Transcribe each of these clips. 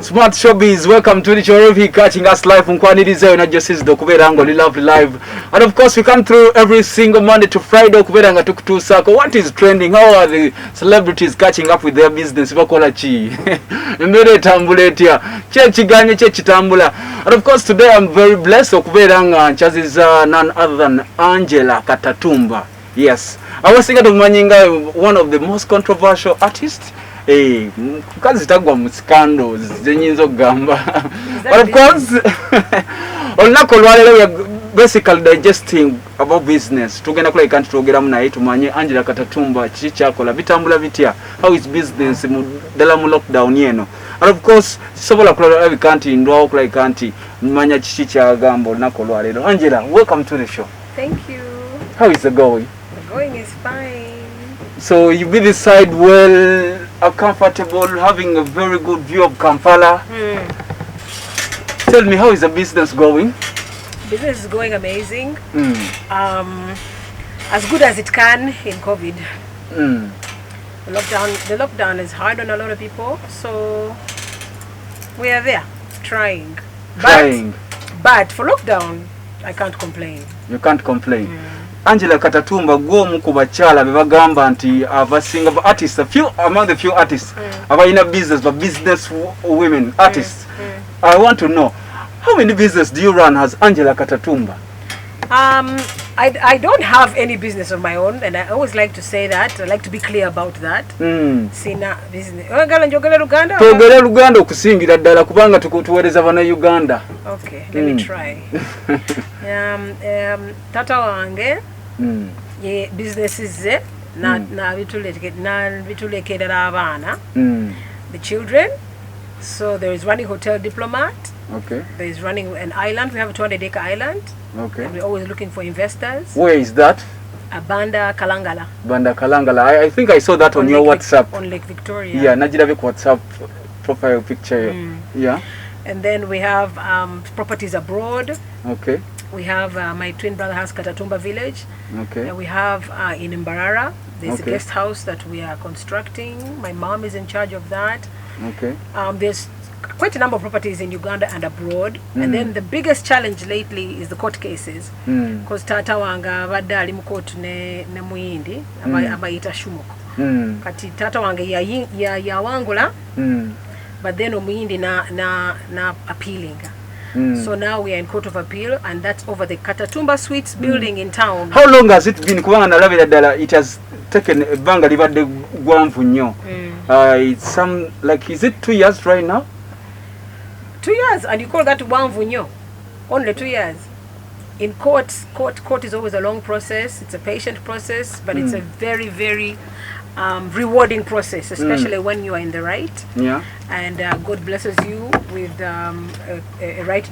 Smart Showbiz, welcome to the show. Catching us live from Kwaniriza, not just is the Kuberango, lovely live. And of course, we come through every single Monday to Friday. Kuberanga took to Sako. What is trending? How are the celebrities catching up with their business? Vakola chi. Mbele tambuletia. Chechi ganye, chechi tambula. And of course, today I'm very blessed. Kuberanga is none other than Angella Katatumba. Yes. I was thinking of Manyinga, one of the most controversial artists. Kazi tagwa mu scandals zenyizo gamba. But of course, onako lwalero we are basically digesting about business. Tugenda kula ikanti tugera munaye tumanye Angella Katatumba chichi chakola bitambula bitya. How is business mu dala mu lockdown yeno. And of course, sobola kula ikanti ndwa kula ikanti manya chichi chagamba onako lwalero. Angella, welcome to the show. Thank you. How is it going? The going is fine. So you be this side well, are comfortable, having a very good view of Kampala. Tell me, how is the business going? Business is going amazing. As good as it can in COVID. The lockdown is hard on a lot of people, so we are there, trying. But for lockdown, I can't complain. You can't complain. Angella Katatumba go mukubachala bebagamba nti abasinga artists, among the few artists abayina business, but business women artists. I want to know, how many business do you run as Angella Katatumba? I don't have any business of my own, and I always like to say that. I like to be clear about that. Sina business. Njogera Uganda? Togera Uganda okusingira ddala kubanga tukutuwereza bana Uganda. Okay, let me try. Tata wange ye businesses ze na bitulekera abana. The children. So there is running Hotel Diplomat. Okay. There is running an island. We have a 200-acre island. Okay. And we're always looking for investors. Where is that? Banda Kalangala. Banda Kalangala. I think I saw that on your WhatsApp. On Lake Victoria. Yeah, Najidavik WhatsApp profile picture. Yeah. And then we have properties abroad. Okay. We have my twin brother has Katatumba village. Okay. And we have in Mbarara, there's a guest house that we are constructing. My mom is in charge of that. Okay. There's quite a number of properties in Uganda and abroad. And then the biggest challenge lately is the court cases. Because Tata wanga badde ali mu court ne muyindi abayita shumoko. Kati Tata wanga ya wangula. But then omuyindi na appealing. So now we are in court of appeal, and that's over the Katatumba Suites building in town. How long has it been? Kubanga nalabira ddala it has taken ebbanga libadde gwanvu nnyo. It's some, like, is it 2 years right now? 2 years, and you call that gwanvu nnyo? Only 2 years. In court is always a long process. It's a patient process, but it's a very, very rewarding process, especially when you are in the right. Yeah. And God blesses you with a right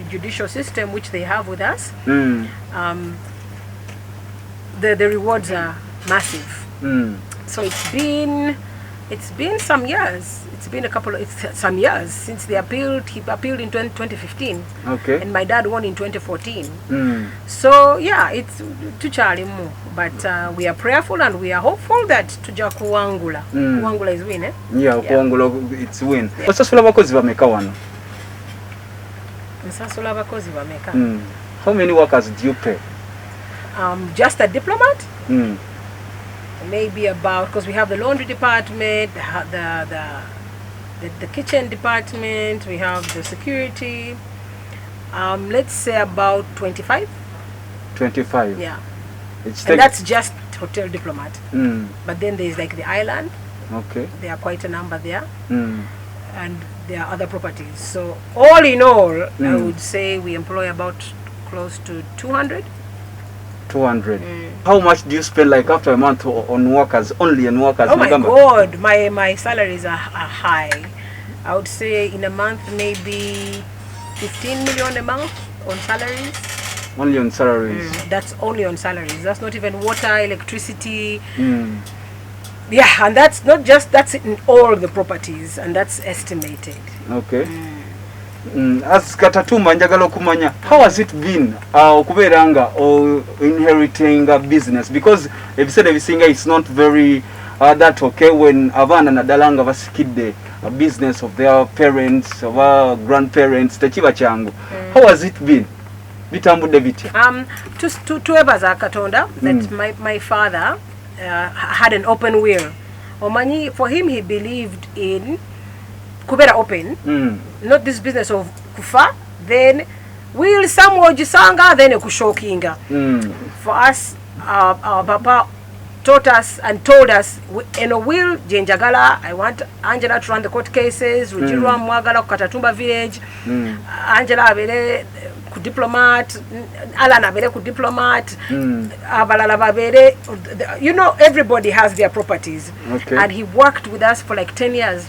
judicial system, which they have with us. The rewards are massive. So it's been some years. It's been some years since they appealed. He appealed in 2015. Okay. And my dad won in 2014. So yeah, it's too challenging, but we are prayerful and we are hopeful that tuja kuwangula. Kuwangula is win, eh? Yeah, kuwangula it's win. Osasula abakozi bameka wano? Osasula abakozi bameka. How many workers do you pay? Just a diplomat? Maybe about, because we have the laundry department, the kitchen department, we have the security. Let's say about 25. 25. Yeah. And that's just Hotel Diplomat. But then there's like the island. Okay. There are quite a number there. And there are other properties. So all in all, I would say we employ about close to 200. 200. How much do you spend, like, after a month on workers, only on workers? Oh my God, my salaries are high. I would say in a month maybe 15 million a month on salaries. Only on salaries? That's only on salaries. That's not even water, electricity. Yeah, and that's not just, that's in all the properties, and that's estimated. Okay. As Katatumba njagala okumanya, how has it been okubeeranga or inheriting a business? Because ebiseera ebisinga it's not very that okay when abaana naddala nga basikidde a business of their parents, of our grandparents, tekiba changu. How has it been? Bitambudde bitya? To ebaza Katonda that my father had an open will. Omanyi, for him, he believed in kubera open, not this business of kufa, then will somehow jisanga, then kushokinga. For us, our papa taught us and told us, in a will, Jenjagala, I want Angela to run the court cases, Rujirwa Mwagala, Katatumba village, Angela Abele, diplomat, Alan Abele, diplomat, Abalala Babele, you know, everybody has their properties. Okay. And he worked with us for like 10 years,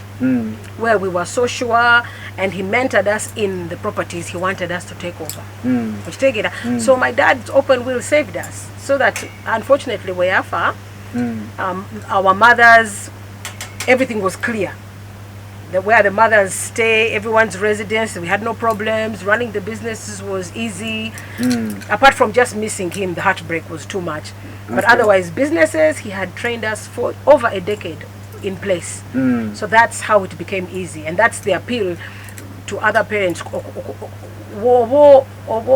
where we were so sure, and he mentored us in the properties he wanted us to take over. So my dad's open will saved us, so that unfortunately we are far. Our mothers, everything was clear. Where the mothers stay, everyone's residence, we had no problems. Running the businesses was easy. Apart from just missing him, the heartbreak was too much. But otherwise, businesses, he had trained us for over a decade in place. So that's how it became easy. And that's the appeal to other parents.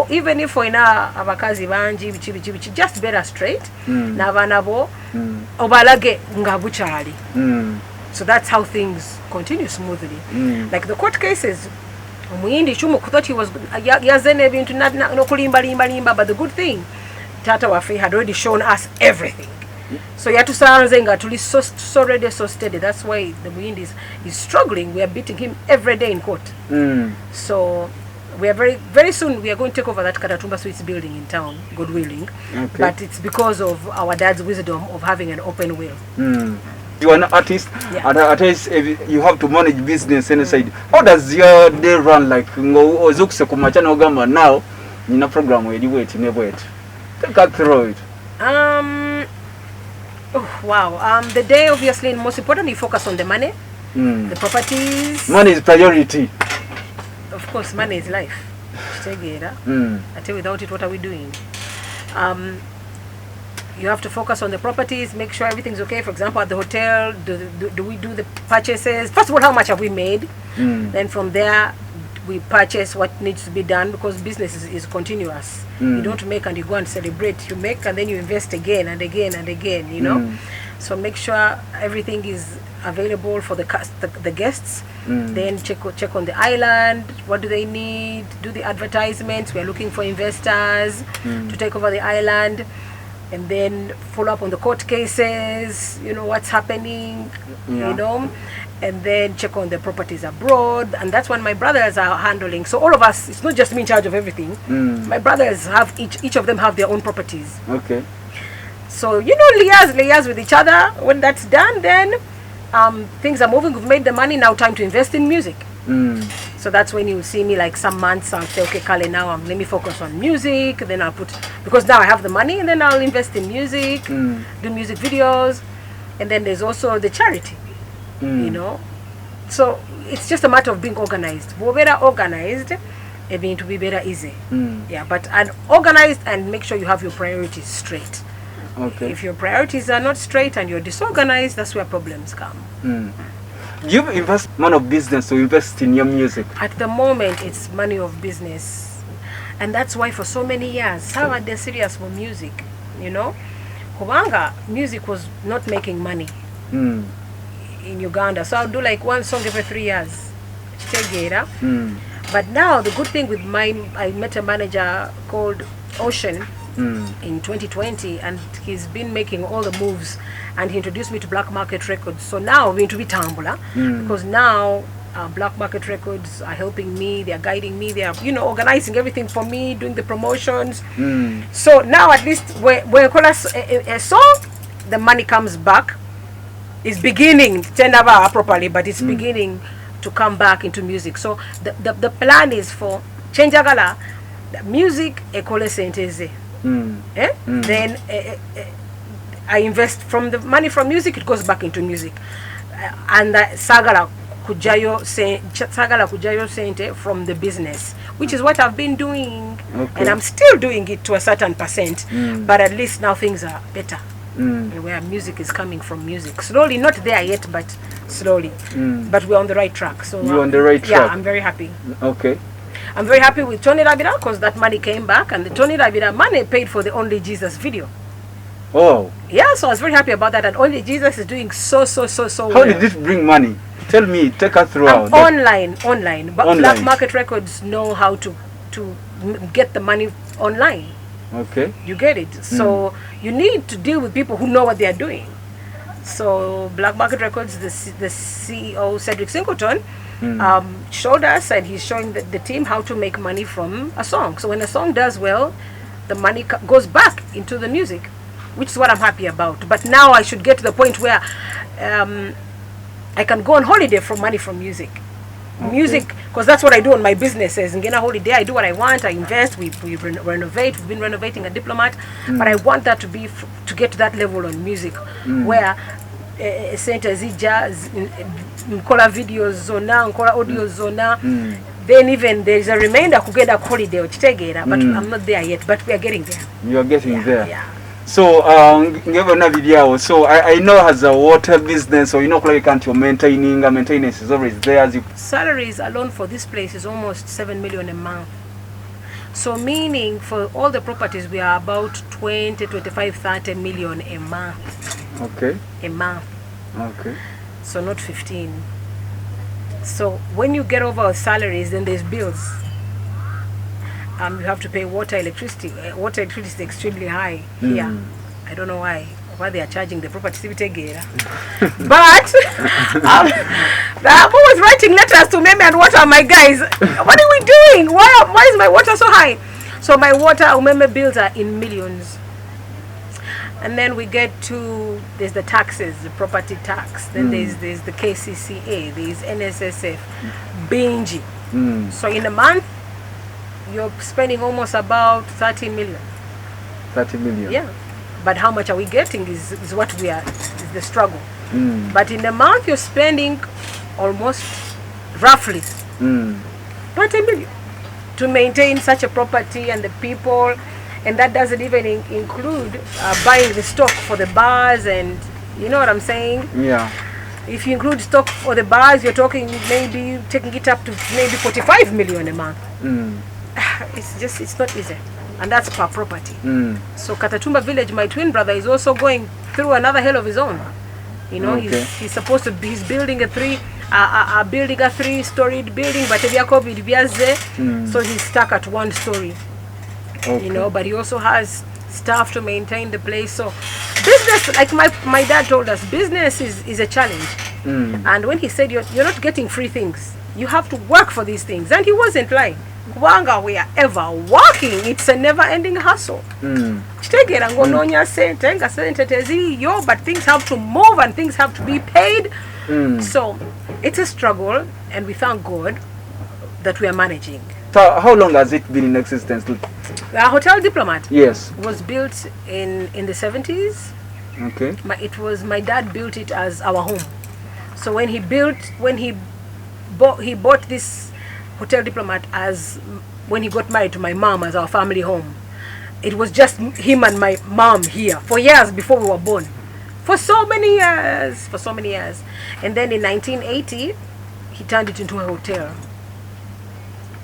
Even if we na abakazi banji bichi just better straight n'abaana bo obalage nga bukyali. So that's how things continue smoothly. Like the court cases, omuyindi chumu thought he was yazene ebintu nokulimba limba, but the good thing, Tata Wafe had already shown us everything. So yatusanze nga tuli so ready, so steady. That's why the Muyindi is struggling. We are beating him every day in court. So we are very soon we are going to take over that Katatumba Suites building in town, God willing. But it's because of our dad's wisdom of having an open will. You are an artist, and artist, you have to manage business inside. How does your day run? Like ozukse kumachana ogamba now nina program we wait take us through it. Oh, wow. The day, obviously, most importantly, focus on the money, the properties. Money is priority. Of course, money is life. I tell you, without it, what are we doing? You have to focus on the properties, make sure everything's okay. For example, at the hotel, do we do the purchases? First of all, how much have we made? Then from there, we purchase what needs to be done, because business is continuous. You don't make and you go and celebrate. You make and then you invest again and again and again, you know. So make sure everything is available for the guests. Then check on the island. What do they need? Do the advertisements. We are looking for investors to take over the island. And then follow up on the court cases, you know, what's happening, you know, and then check on the properties abroad. And that's when my brothers are handling. So all of us, it's not just me in charge of everything. My brothers have, each of them have their own properties. Okay. So, you know, liaise with each other. When that's done, then things are moving. We've made the money, now time to invest in music. So that's when you see me, like some months I'll say, okay, Kale, now let me focus on music. Then I'll because now I have the money, and then I'll invest in music, do music videos. And then there's also the charity, you know. So it's just a matter of being organized. We're better organized, it means to be better easy. Yeah, but organized, and make sure you have your priorities straight. Okay. If your priorities are not straight and you're disorganized, that's where problems come. You invest money of business to invest in your music? At the moment, it's money of business. And that's why for so many years, how are they serious for music? You know? Kubanga, music was not making money in Uganda. So I'll do like one song every 3 years. But now, the good thing with I met a manager called Ocean in 2020, and he's been making all the moves, and he introduced me to Black Market Records. So now we're going to be Tambula, because now Black Market Records are helping me, they're guiding me, they're, you know, organizing everything for me, doing the promotions. So now at least when you call us a song, the money comes back. It's beginning, never properly, but it's beginning to come back into music. So the plan is for Chenjagala, the music, ekole senteze. Then I invest from the money from music, it goes back into music, and sagala kujayo sente from the business, which is what I've been doing, and I'm still doing it to a certain percent, but at least now things are better. where music is coming from music. Slowly, not there yet, but slowly. But we're on the right track. So you're on the right track. Yeah, I'm very happy. Okay. I'm very happy with Tony Rabira because that money came back, and the Tony Rabira money paid for the Only Jesus video. Oh. Yeah, so I was very happy about that, and Only Jesus is doing so well. How did this bring money? Tell me, take us through. Online. But Black Market Records know how to get the money online. Okay. You get it. So you need to deal with people who know what they are doing. So Black Market Records, the CEO Cedric Singleton showed us, and he's showing the team how to make money from a song. So when a song does well, the money goes back into the music, which is what I'm happy about. But now I should get to the point where I can go on holiday from money from music. Okay. Music, because that's what I do on my businesses. In Ghana Holiday, I do what I want. I invest. We renovate. We've been renovating a Diplomat, but I want that to get to that level on music, where center zija nkola videos zona, nkola audio zona. Then even there's a remainder kugenda holiday okitegera, but I'm not there yet. But we are getting there. You are getting there. Yeah. So, so I know as a water business, so you know, like maintenance is always there. Salaries alone for this place is almost 7 million a month. So meaning for all the properties, we are about 20, 25, 30 million a month. Okay. A month. Okay. So not 15. So when you get over our salaries, then there's bills. You have to pay water, electricity. Water, electricity is extremely high here. I don't know why they are charging the property. But the Abu was writing letters to Meme and Water. My guys, what are we doing? Why is my water so high? So my water, Meme bills are in millions. And then we get to, there's the taxes, the property tax. Then there's the KCCA, there's NSSF, Bingy. So in a month, you're spending almost about 30 million. 30 million. Yeah. But how much are we getting is what is the struggle. But in a month, you're spending almost roughly 20 million to maintain such a property and the people. And that doesn't even include buying the stock for the bars, and you know what I'm saying? Yeah. If you include stock for the bars, you're talking maybe taking it up to maybe 45 million a month. It's not easy, and that's per property. So Katatumba village, my twin brother, is also going through another hell of his own. You know, okay. he's supposed to be, he's building a three-storied building, but so he's stuck at one story. Okay. You know, but he also has staff to maintain the place. So business, like my dad told us, business is a challenge. And when he said you're not getting free things, you have to work for these things, and he wasn't lying. Wanga, we are ever working. It's a never-ending hustle. But things have to move and things have to be paid. So it's a struggle, and we thank God that we are managing. So how long has it been in existence? The Hotel Diplomat, yes, was built in the 70s. Okay. My dad built it as our home. So when he bought this Hotel Diplomat as when he got married to my mom as our family home. It was just him and my mom here for years before we were born. For so many years. And then in 1980, he turned it into a hotel.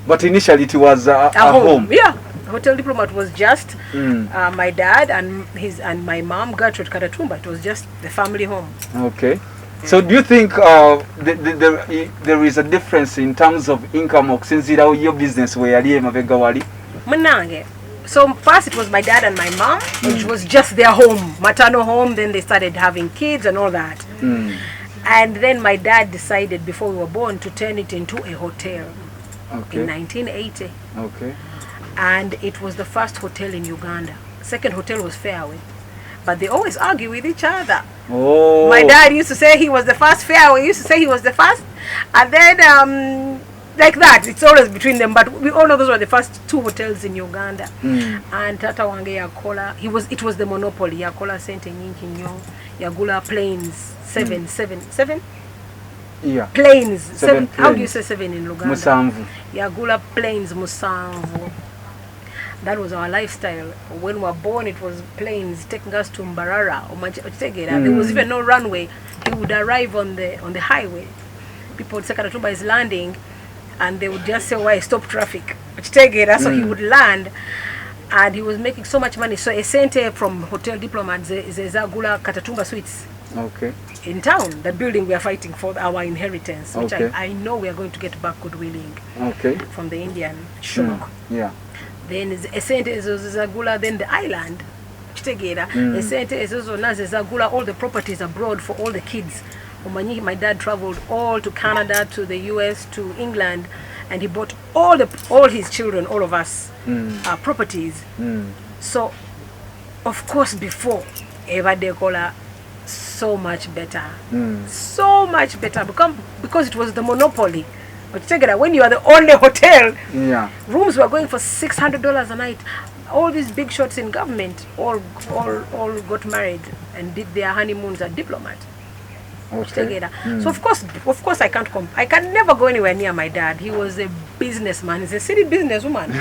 But initially it was a home. Yeah. Hotel Diplomat was just my dad and my mom, Gertrude Katatumba. It was just the family home. Okay. So do you think there is a difference in terms of income since your business where Manange? So first it was my dad and my mom, which was just their home, maternal home. Then they started having kids and all that. And then my dad decided before we were born to turn it into a hotel. Okay. In 1980. Okay. And it was the first hotel in Uganda. Second hotel was Fairway. But they always argue with each other. Oh. My dad used to say he was the first, Fairway used to say he was the first. And then, like that, it's always between them. But we all know those were the first two hotels in Uganda. And Tata Wange Yakola, it was the monopoly. Yakola Sente Nyinki Nyo, Yagula Plains, seven? Yeah. Plains. Seven. How do you say seven in Luganda? Musanvu. Yagula Plains Musanvu. That was our lifestyle. When we were born, it was planes taking us to Mbarara or There was even no runway. He would arrive on the highway. People would say Katatumba is landing, and they would just say, "Why stop traffic?" So he would land, and he was making so much money. So a center from Hotel Diplomat, Angella Katatumba Suites. Okay. In town, that building we are fighting for, our inheritance, which I know we are going to get back good willing. Okay. From the Indian Shuk. Yeah. Then Esente Zagula, then the island. Esente Zagula, all the properties abroad for all the kids. My dad traveled all to Canada, to the US, to England, and he bought all his children, all of us, properties. So, of course, before Eva Decola, so much better, so much better, because it was the monopoly. But check it out, when you are the only hotel, rooms were going for $600 a night. All these big shots in government all got married and did their honeymoons at Diplomat. Okay. So of course I can never go anywhere near my dad. He was a businessman. He's a city businesswoman.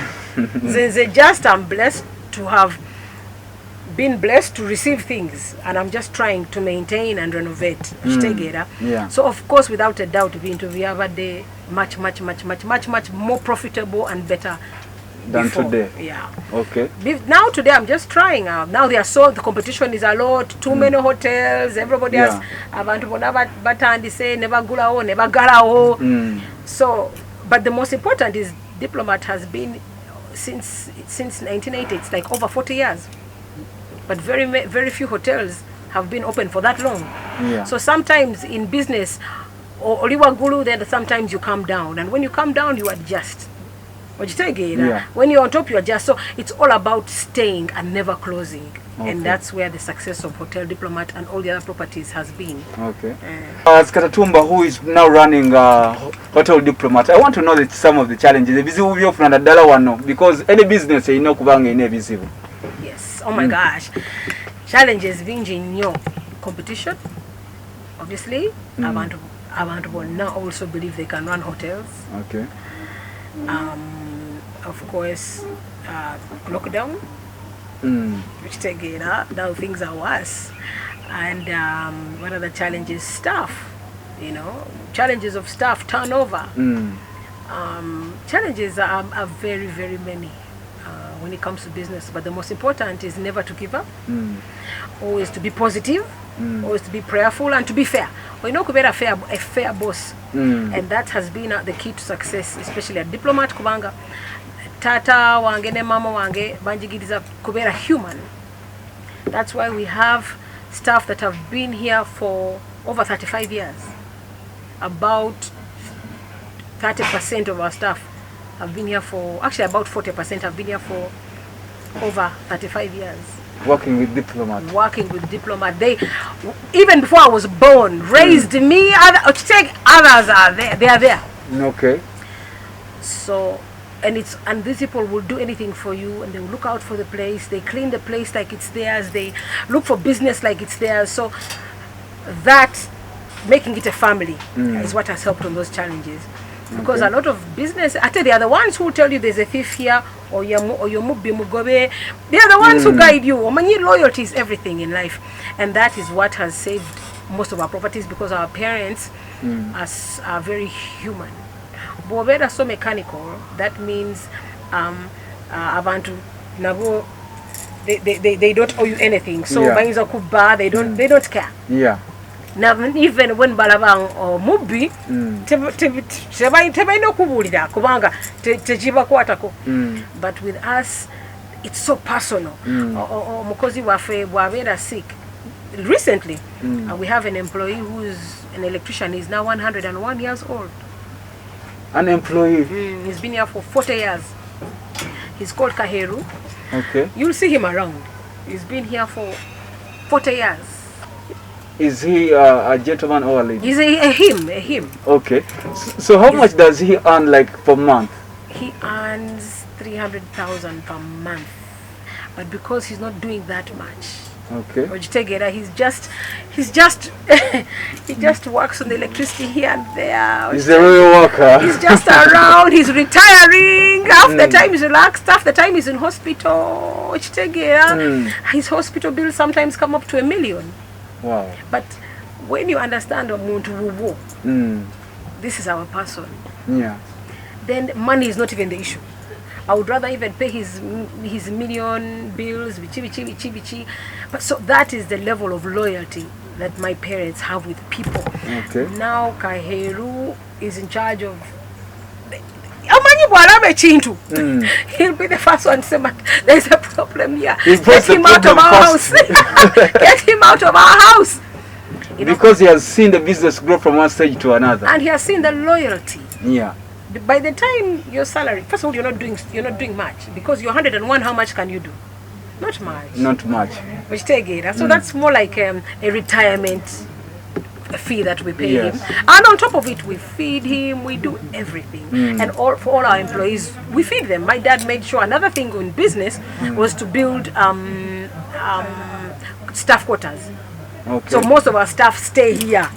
I'm blessed to have been blessed to receive things, and I'm just trying to maintain and renovate. So of course, without a doubt, we have a day much more profitable and better than before. Today. Yeah. Okay. Now today I'm just trying out. Now the competition is a lot. Too many hotels. Everybody has abantu batandi say never gulao, never galao. So, but the most important is Diplomat has been since 1980. It's like over 40 years. But very few hotels have been open for that long. So sometimes in business, or gulu, then sometimes you come down, and when you come down, you adjust. When you're on top, you adjust. So it's all about staying and never closing, and that's where the success of Hotel Diplomat and all the other properties has been. Okay. As Katatumba, who is now running Hotel Diplomat, I want to know some of the challenges. Because any business, visible. Oh my gosh, challenges being in your competition. Obviously, abantu will now also believe they can run hotels. Okay. Of course, lockdown, which now things are worse. And what are the challenges? Staff, challenges of staff turnover. Challenges are very, very many. When it comes to business, but the most important is never to give up, always to be positive, always to be prayerful, and to be fair. We know to be a fair boss, and that has been the key to success, especially at Diplomat kubanga tata wange ne mama wange banjigiriza kubera human. That's why we have staff that have been here for over 35 years. About 30% of our staff have been here for, actually about 40% have been here for over 35 years. Working with Diplomat. They, even before I was born, raised me. Others are there. They are there. Okay. So, and these people will do anything for you, and they will look out for the place. They clean the place like it's theirs. They look for business like it's theirs. So that, making it a family, is what has helped on those challenges. Because a lot of business, I tell you, they are the ones who tell you there's a thief here, or you're mugobe. They are the ones who guide you. Loyalty is everything in life, and that is what has saved most of our properties, because our parents are very human. Bobera so mechanical. That means abantu nabo they don't owe you anything. So they don't care. Yeah. Now, even when balabang or mubi, but with us, it's so personal. Because we were sick. Recently, we have an employee who's an electrician. He's now 101 years old. An employee? He's been here for 40 years. He's called Kaheru. Okay. You'll see him around. He's been here for 40 years. Is he a gentleman or a lady? He's a him. Okay. So how much does he earn, like, per month? He earns 300,000 per month. But because he's not doing that much, Okay. He's just he just works on the electricity here and there. He's a real worker. He's just around. He's retiring. Half the time he's relaxed. Half the time he's in hospital. His hospital bills sometimes come up to $1 million. Wow. But when you understand Omuntu this is our person. Yeah. Then money is not even the issue. I would rather even pay his million bills, bichi. But so that is the level of loyalty that my parents have with people. Okay. Now Kaheru is in charge of. He'll be the first one to say, there's a problem here. Get him out of our house. Get him out of our house. Because he has seen the business grow from one stage to another. And he has seen the loyalty. Yeah. By the time your salary, first of all, you're not doing much, because you're 101. How much can you do? Not much. Not much. So that's more like a retirement fee that we pay him, and on top of it, we feed him. We do everything, and for all our employees, we feed them. My dad made sure. Another thing in business was to build staff quarters. Okay. So most of our staff stay here.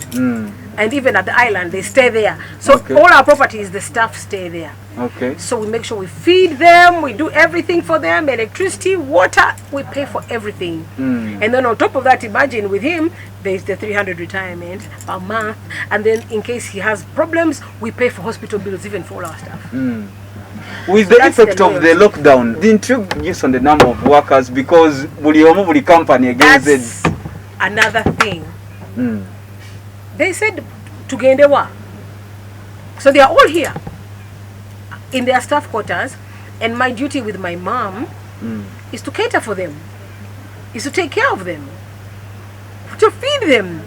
And even at the island, they stay there. So all our properties, the staff stay there. Okay. So we make sure we feed them, we do everything for them, electricity, water, we pay for everything. And then on top of that, imagine with him, there's the 300 retirement per month. And then in case he has problems, we pay for hospital bills, even for all our staff. With the effect of the lockdown, didn't you reduce on the number of workers? Because buli company against that's another thing. They said tugendewa. So they are all here in their staff quarters, and my duty with my mom is to cater for them, is to take care of them, to feed them,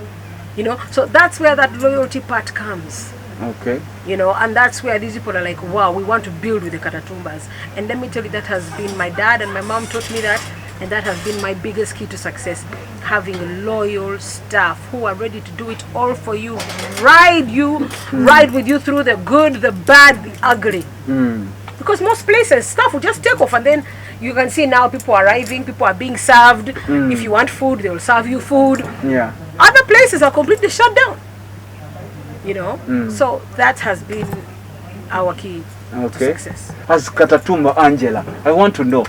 so that's where that loyalty part comes. Okay. And that's where these people are like, wow, we want to build with the Katatumbas. And let me tell you, that has been my dad and my mom taught me that. And that has been my biggest key to success, having loyal staff who are ready to do it all for you, ride with you through the good, the bad, the ugly. Because most places, staff will just take off, and then you can see now people are arriving, people are being served. If you want food, they will serve you food. Yeah. Other places are completely shut down. So that has been our key to success. As Katatumba Angela, I want to know.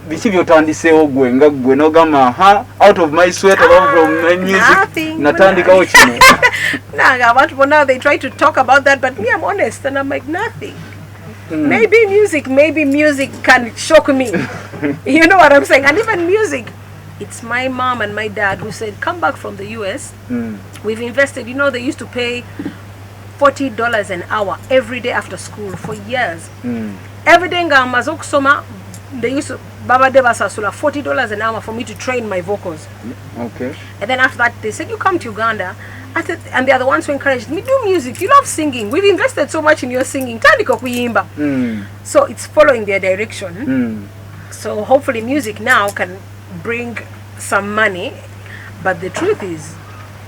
Biki byotandiseewo gwe nga gwe nogamba out of my sweat, out from my music, natandikawo kino. Now they try to talk about that, but me, I'm honest, and I'm like, nothing. Maybe music can shock me. You know what I'm saying? And even music, it's my mom and my dad who said, come back from the US. We've invested, they used to pay $40 an hour every day after school for years. Every day they used to Baba Deba Sasula $40 an hour for me to train my vocals. Okay. And then after that, they said, you come to Uganda. And they are the ones who encouraged me, do music. You love singing. We've invested so much in your singing. So it's following their direction. So hopefully music now can bring some money. But the truth is,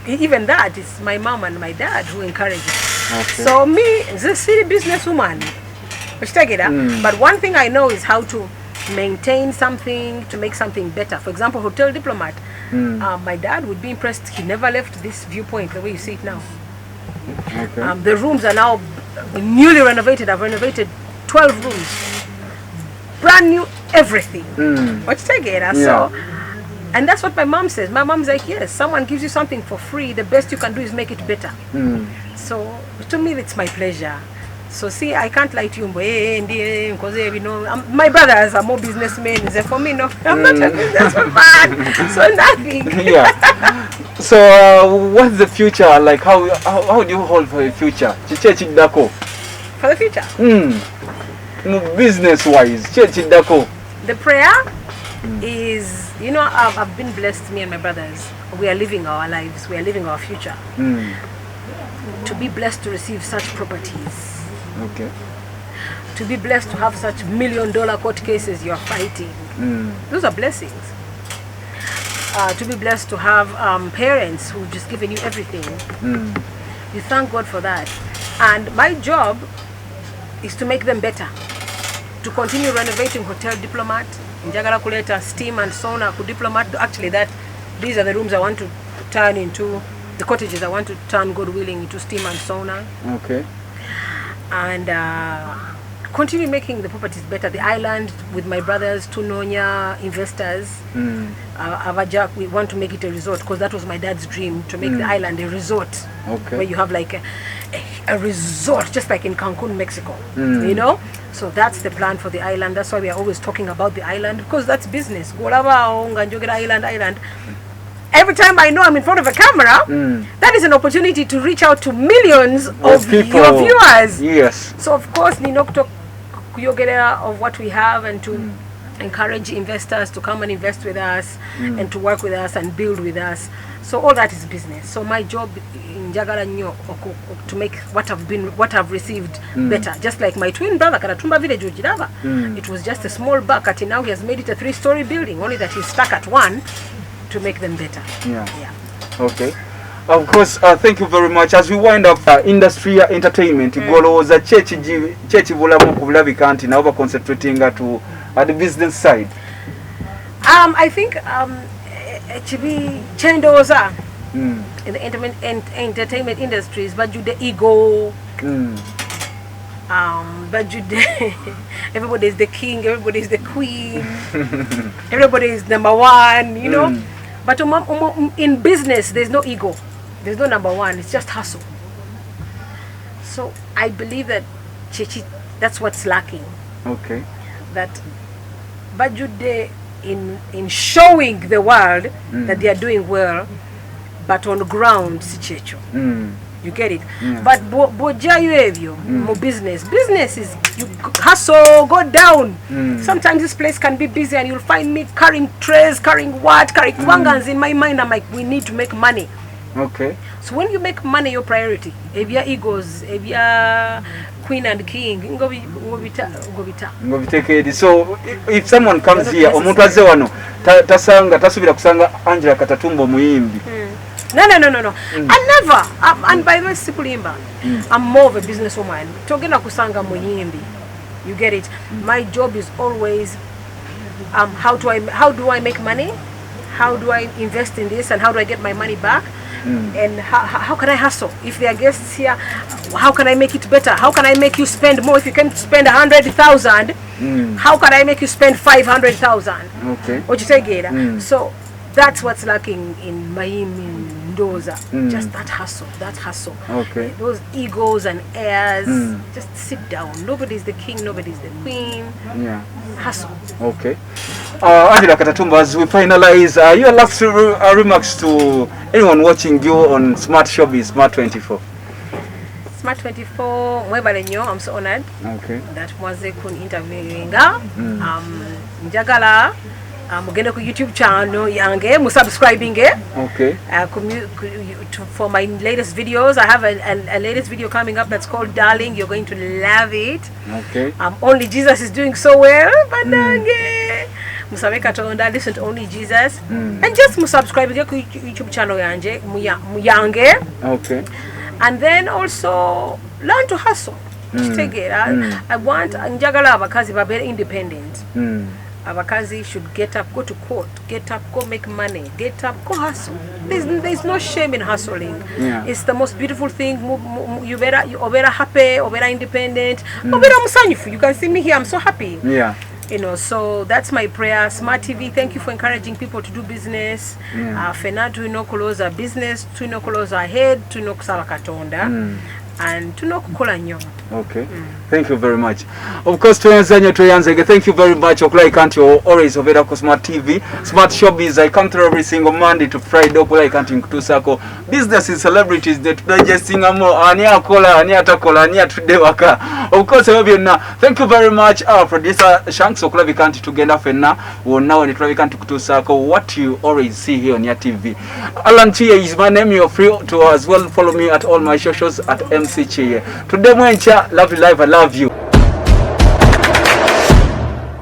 even that, it's my mom and my dad who encourage it. Okay. So me, the city businesswoman, but one thing I know is how to maintain something, to make something better. For example, Hotel Diplomat. My dad would be impressed. He never left this viewpoint the way you see it now. Okay. The rooms are now newly renovated. I've renovated 12 rooms. Brand new everything. So, and that's what my mom says. My mom's like, yes, someone gives you something for free, the best you can do is make it better. So to me, it's my pleasure. So see, I can't lie to you, because my brothers are more businessmen. For me, no, I'm not a businessman, so nothing. Yeah. So what's the future like? How do you hold for the future? For the future? Business-wise, the prayer is, I've been blessed, me and my brothers. We are living our lives. We are living our future. To be blessed to receive such properties. Okay. To be blessed to have such $1 million court cases you're fighting. Those are blessings. To be blessed to have parents who've just given you everything. You thank God for that. And my job is to make them better. To continue renovating Hotel Diplomat. Njagala kuleta steam and sauna ku Diplomat. Actually, that these are the rooms I want to turn into, the cottages I want to turn, God willing, into steam and sauna. Okay. And continue making the properties better. The island with my brothers, Tunonya investors, Avajak, we want to make it a resort because that was my dad's dream, to make the island a resort. Okay. Where you have like a resort, just like in Cancun, Mexico. You know? So that's the plan for the island. That's why we are always talking about the island, because that's business. Island. Every time I know I'm in front of a camera, that is an opportunity to reach out to millions of your viewers. Yes. So of course, Ninokto Kuyogera of what we have, and to encourage investors to come and invest with us and to work with us and build with us. So all that is business. So my job in Jagala Nyo to make what I've received better. Just like my twin brother Katatumba village Ujirava. It was just a small bucket, and now he has made it a 3-story building, only that he's stuck at one, to make them better. Yeah. Okay. Of course, thank you very much. As we wind up industry entertainment, Goloza chechi bulamu kubulabi kanti na over concentrating to the business side. I think chibi chendoza in the entertainment industries, but you the ego. But you everybody is the king, everybody is the queen, everybody is number one, you know. But in business, there's no ego, there's no number one. It's just hustle. So I believe that that's what's lacking. Okay. That Bajude in showing the world that they are doing well, but on the ground, Sichecho. You get it? But business is you hustle, go down. Sometimes this place can be busy and you'll find me carrying trays, carrying wangans. In my mind, I'm like, we need to make money. Okay. So when you make money your priority, if your egos, if your queen and king, so if someone comes here, omuntu azze wano tasanga tasubira kusanga Angella Katatumba muyimbi. No. I never. And by the way, Sikulimba, I'm more of a businesswoman. Togena kusanga muyimbi. You get it? My job is always how do I make money? How do I invest in this, and how do I get my money back? And how can I hustle? If there are guests here, how can I make it better? How can I make you spend more? If you can spend 100,000, how can I make you spend 500,000? Okay. What you say, Geda? So that's what's lacking in Mahim Ndoza. Just that hustle. Okay. Those egos and airs. Just sit down. Nobody's the king, nobody's the queen. Yeah. Hustle. Okay. Angella Katatumba, as we finalize, your last remarks to anyone watching you on Smart Showbiz, Smart 24. Smart 24, I'm so honored. Okay. That was a good interview. Njagala. Mugenda ku YouTube channel yange, subscribing. Okay. For my latest videos, I have a latest video coming up that's called Darling. You're going to love it. Okay. Only Jesus is doing so well, but musabe katonda, listen to Only Jesus, and just subscribe to YouTube channel yange yange. Okay. And then also learn to hustle. I want njagala abakazi babe independent. Abakazi should get up, go to court, get up, go make money, get up, go hustle. There's no shame in hustling. Yeah. It's the most beautiful thing. You better happy, you better independent, you better musanyufu. You can see me here, I'm so happy. Yeah. You know, so that's my prayer. Smart TV, thank you for encouraging people to do business. Fena tuinokuloza business, tuinokuloza head, tuinokusala katonda. And to know kukola nnyo. Okay. Thank you very much. Of course, thank you very much. Okulai Kanti always over at Smart TV, Smart Showbiz. I come through every single Monday to Friday. Okulai Kanti Kutusako. Business is celebrities that digesting amo ania kola ania takola ania tudewaka. Of course, thank you very much. Producer Shanks Okulai Kanti tugenda fenna. Now when Okulai Kanti Kutusako, what you always see here on your TV. Alan Chia is my name. You're free to as well follow me at all my socials at MC Chia. Today, Mwencha, love you live, I love you.